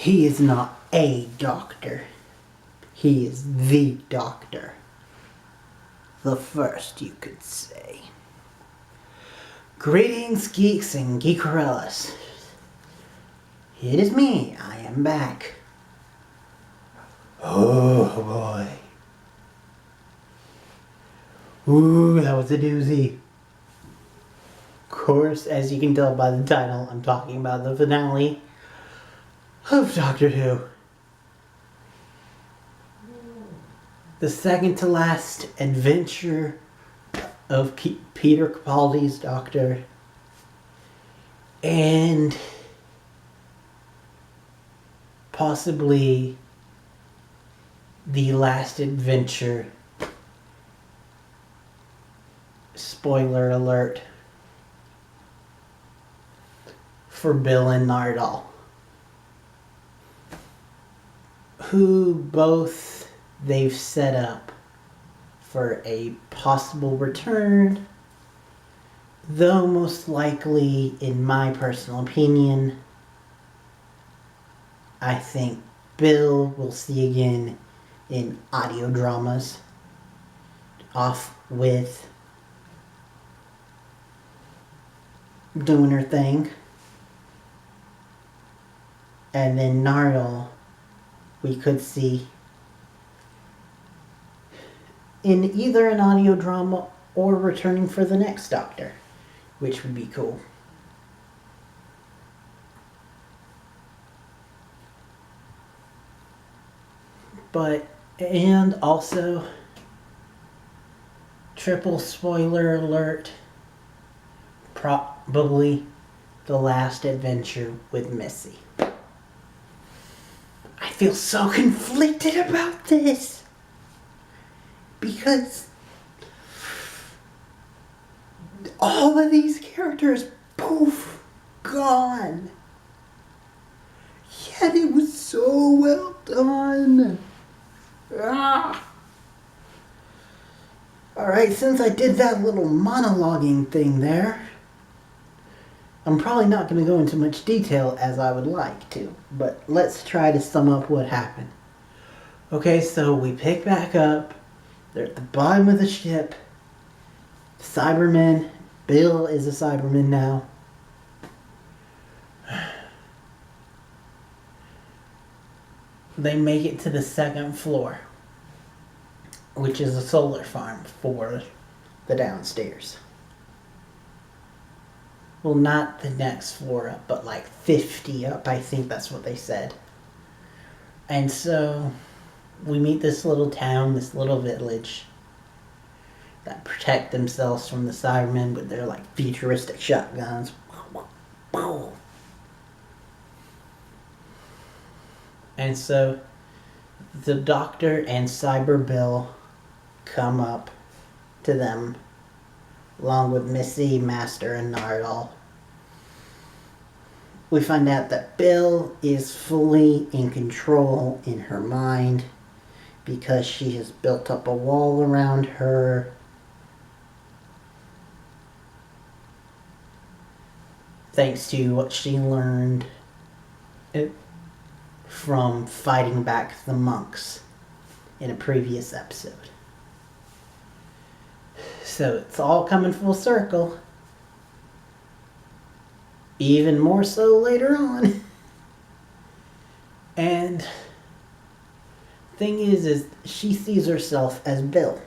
He is not a doctor. He is the doctor. The first, you could say. Greetings, geeks and geekerellas. It is me. I am back. Oh boy. Ooh, that was a doozy. Of course, as you can tell by the title, I'm talking about the finale of Doctor Who. The second to last adventure of Peter Capaldi's Doctor. And possibly the last adventure, spoiler alert, for Bill and Nardole, who both they've set up for a possible return, though most likely, in my personal opinion, I think Bill will see again in audio dramas, off with doing her thing. And then Nardole, we could see in either an audio drama or returning for the next Doctor, which would be cool. But, and also, triple spoiler alert, probably the last adventure with Missy. I feel so conflicted about this, because all of these characters, poof, gone. Yet it was so well done. Alright, since I did that little monologuing thing there, I'm probably not going to go into much detail as I would like to, but let's try to sum up what happened. Okay, so we pick back up. They're at the bottom of the ship. Cybermen. Bill is a Cyberman now. They make it to the second floor, which is a solar farm for the downstairs. Well, not the next floor up, but like 50 up. I think that's what they said. And so we meet this little town, this little village that protect themselves from the Cybermen with their like futuristic shotguns. And so the Doctor and Cyber Bill come up to them, along with Missy, Master, and Nardole. We find out that Bill is fully in control in her mind because she has built up a wall around her. Thanks to what she learned from fighting back the monks in a previous episode. So it's all coming full circle. Even more so later on. And thing is she sees herself as Bill.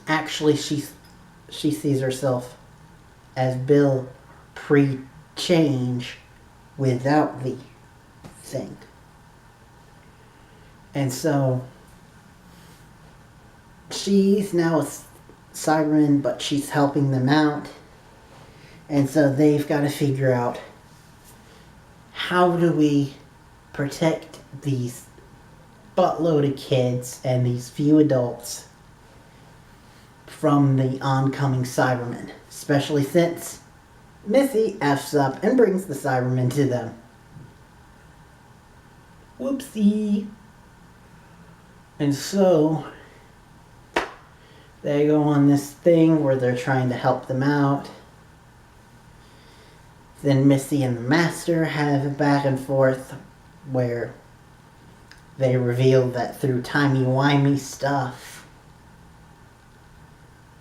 Actually, she sees herself as Bill pre-change without the thing. And so she's now a Cyberman, but she's helping them out. And so they've got to figure out, how do we protect these buttload of kids and these few adults from the oncoming Cybermen, especially since Missy F's up and brings the Cybermen to them. Whoopsie. And so they go on this thing where they're trying to help them out. Then Missy and the Master have a back and forth where they reveal that through timey-wimey stuff,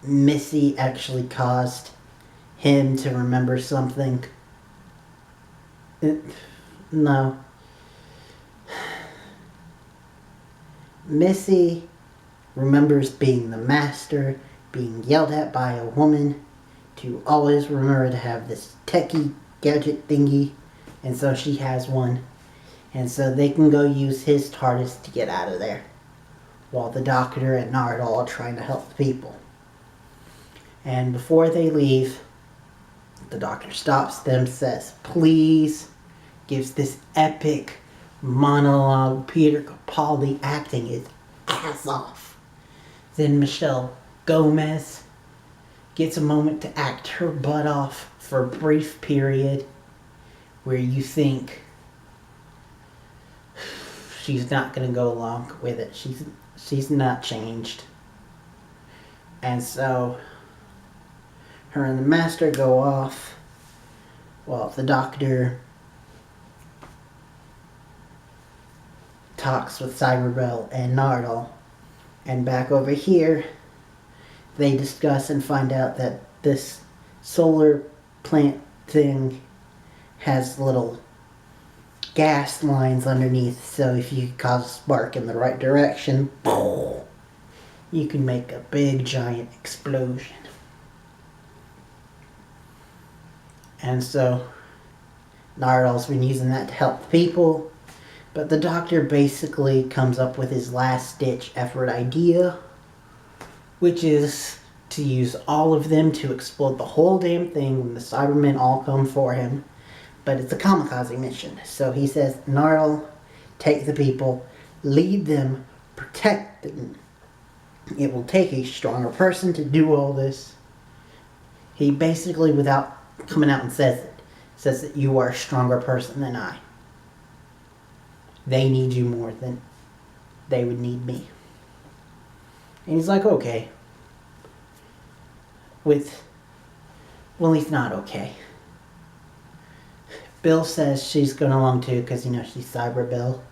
Missy actually caused him to remember something. No. Missy remembers being the Master, being yelled at by a woman, to always remember to have this techie gadget thingy, and so she has one. And so they can go use his TARDIS to get out of there, while the Doctor and Nardole are trying to help the people. And before they leave, the Doctor stops them, says, please, gives this epic monologue. Peter Capaldi acting his ass off. Then Michelle Gomez gets a moment to act her butt off for a brief period where you think she's not going to go along with it. She's not changed. And so her and the Master go off while the Doctor talks with Cyberbell and Nardole. And back over here, they discuss and find out that this solar plant thing has little gas lines underneath, so if you cause a spark in the right direction, you can make a big giant explosion. And so Nardole's been using that to help the people, but the Doctor basically comes up with his last ditch effort idea, which is to use all of them to explode the whole damn thing when the Cybermen all come for him. But it's a kamikaze mission. So he says, Nardole, take the people, lead them, protect them. It will take a stronger person to do all this. He basically, without coming out and says that you are a stronger person than I. They need you more than they would need me. And he's like, okay. Well, he's not okay. Bill says she's going along too because, she's Cyber Bill.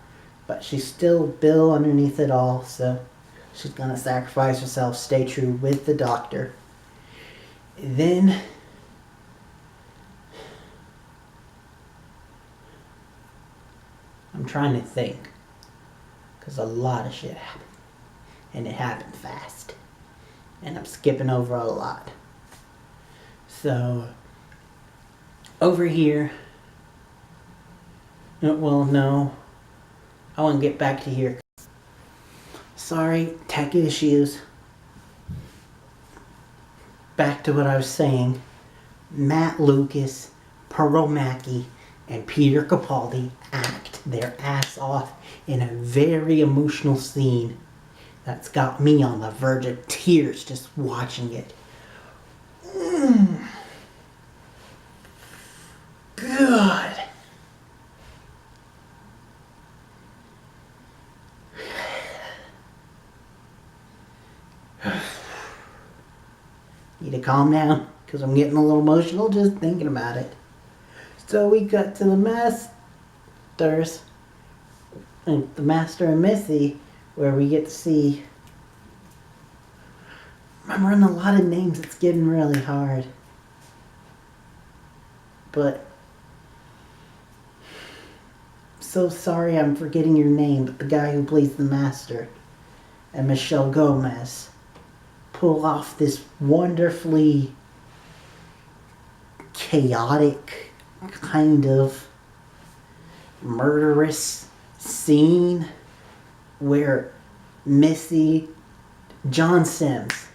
But she's still Bill underneath it all, so she's going to sacrifice herself, stay true with the Doctor. Then I'm trying to think, because a lot of shit happened. And it happened fast. And I'm skipping over a lot. So, over here, well, no, I want to get back to here. Sorry, tech issues. Back to what I was saying. Matt Lucas, Pearl Mackie, and Peter Capaldi act their ass off in a very emotional scene that's got me on the verge of tears just watching it. Good. Need to calm down because I'm getting a little emotional just thinking about it. So we got to the Masters, and the Master and Missy, where we get to see. I'm running a lot of names. It's getting really hard. But so sorry I'm forgetting your name, but the guy who plays the Master and Michelle Gomez pull off this wonderfully chaotic, kind of murderous scene where Missy, John Sims,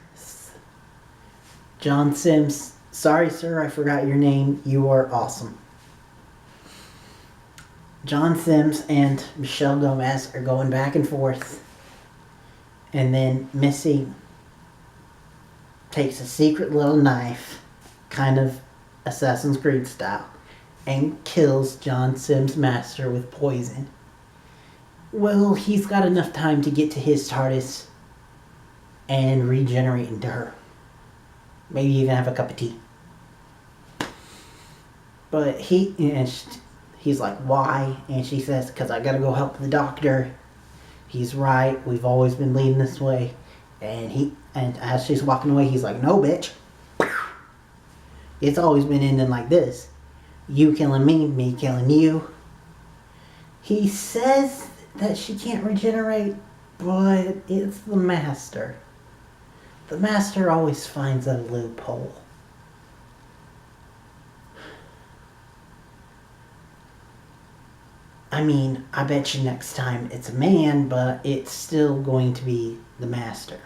sorry sir, I forgot your name, you are awesome. John Sims and Michelle Gomez are going back and forth, and then Missy takes a secret little knife, kind of Assassin's Creed style, and kills John Sims' Master with poison. Well, he's got enough time to get to his TARDIS and regenerate into her. Maybe even have a cup of tea. But he's like, why? And she says, because I gotta go help the doctor. He's right. We've always been leading this way. And as she's walking away, he's like, no, bitch. It's always been ending like this. You killing me killing you. He says that she can't regenerate, but it's the Master. The Master always finds a loophole. I mean, I bet you next time it's a man, but it's still going to be the Master.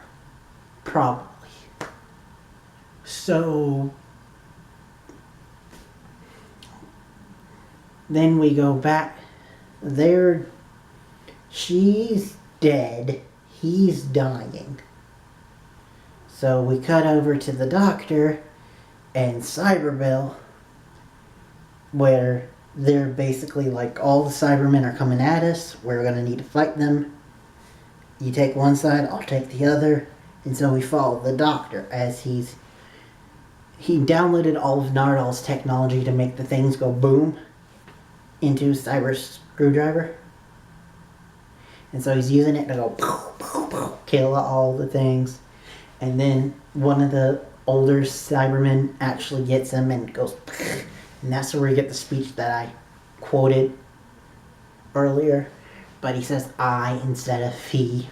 Probably. So then we go back there. She's dead. He's dying. So we cut over to the doctor and Cyberbill, where they're basically like, all the Cybermen are coming at us. We're going to need to fight them. You take one side, I'll take the other. And so we follow the doctor as he downloaded all of Nardal's technology to make the things go boom into Cyber Screwdriver. And so he's using it to go pow, pow, pow, kill all the things. And then one of the older Cybermen actually gets him and goes, and that's where we get the speech that I quoted earlier. But he says I instead of he,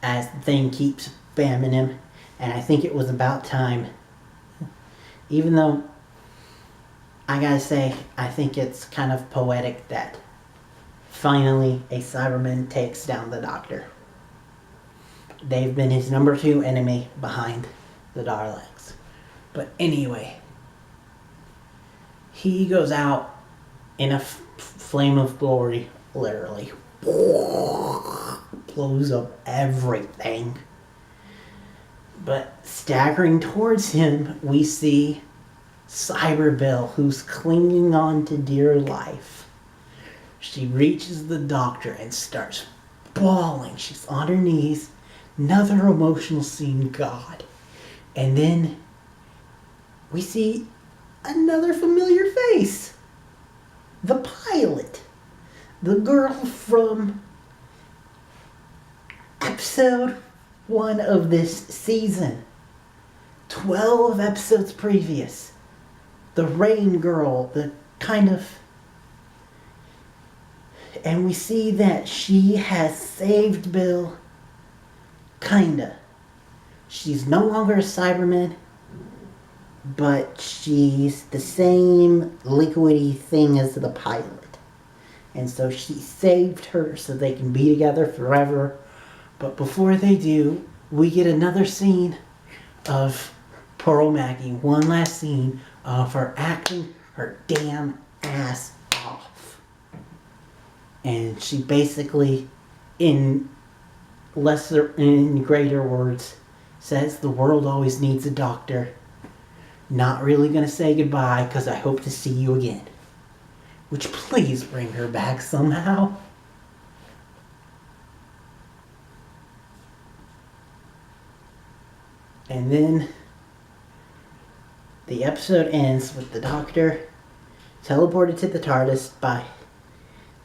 as the thing keeps spamming him. And I think it was about time. Even though, I gotta say, I think it's kind of poetic that finally a Cyberman takes down the Doctor. They've been his number 2 enemy behind the Daleks. But anyway, he goes out in a flame of glory, literally. Blows up everything. But staggering towards him, we see Cyberbill, who's clinging on to dear life. She reaches the doctor and starts bawling. She's on her knees. Another emotional scene, God. And then we see another familiar face. The pilot. The girl from episode 1 of this season. 12 episodes previous. The Rain Girl, the kind of... And we see that she has saved Bill. Kinda. She's no longer a Cyberman, but she's the same liquidy thing as the pilot. And so she saved her so they can be together forever. But before they do, we get another scene of Pearl Maggie. One last scene of her acting her damn ass off. And she basically, in greater words, says the world always needs a doctor. Not really gonna say goodbye because I hope to see you again. Which, please bring her back somehow. And then the episode ends with the Doctor teleported to the TARDIS by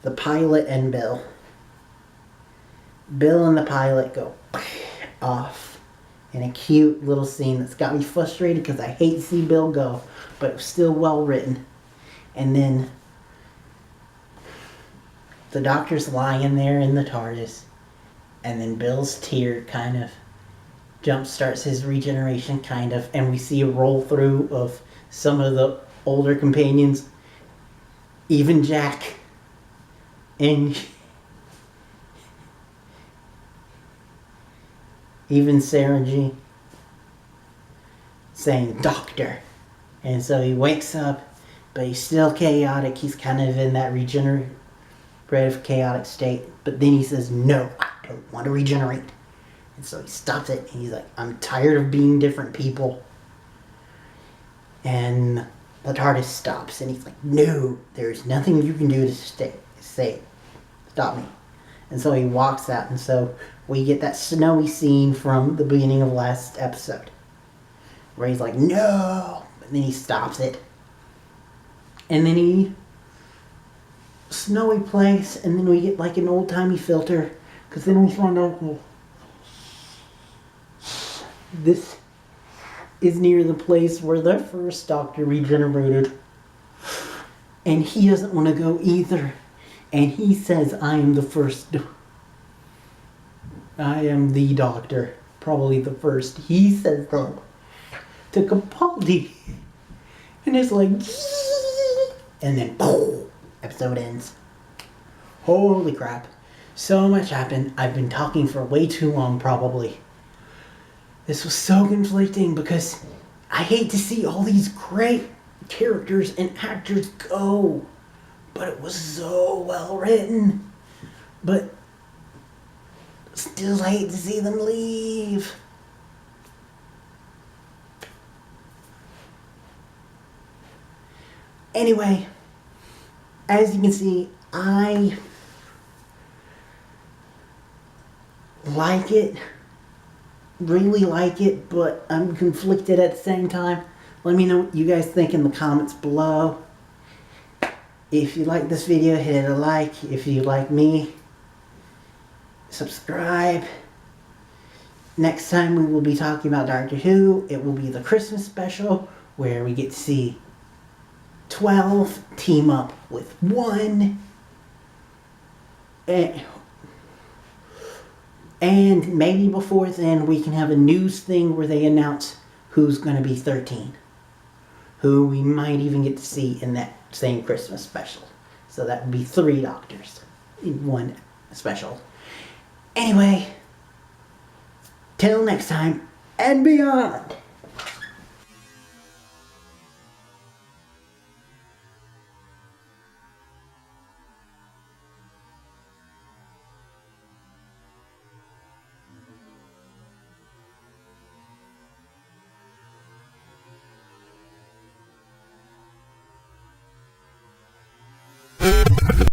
the pilot and Bill. Bill and the pilot go off in a cute little scene that's got me frustrated because I hate to see Bill go, but it was still well written. And then the Doctor's lying there in the TARDIS, and then Bill's tear kind of jumpstarts his regeneration, kind of, and we see a roll through of some of the older companions, even Jack, and even Sarah G, saying Doctor. And so he wakes up, but he's still chaotic. He's kind of in that regenerative chaotic state, but then he says, no, I don't want to regenerate. And so he stops it, and he's like, I'm tired of being different people. And the TARDIS stops, and he's like, no, there's nothing you can do to stop me. And so he walks out, and so we get that snowy scene from the beginning of last episode, where he's like, no, but And then he stops it. And then he... Snowy place, and then we get like an old-timey filter. Because then we find out... This is near the place where the first Doctor regenerated. And he doesn't want to go either. And he says, I am the first... I am the Doctor. Probably the first. He says that to Capaldi. And it's like... And then, boom! Episode ends. Holy crap. So much happened. I've been talking for way too long, probably. This was so conflicting because I hate to see all these great characters and actors go. But it was so well written. But still hate to see them leave. Anyway, as you can see, I like it. Really like it, but I'm conflicted at the same time. Let me know what you guys think in the comments below. If you like this video, hit a like. If you like me, subscribe. Next time we will be talking about Doctor Who. It will be the Christmas special where we get to see 12 team up with 1. And maybe before then we can have a news thing where they announce who's going to be 13. Who we might even get to see in that same Christmas special. So that would be 3 Doctors in 1 special. Anyway, till next time and beyond.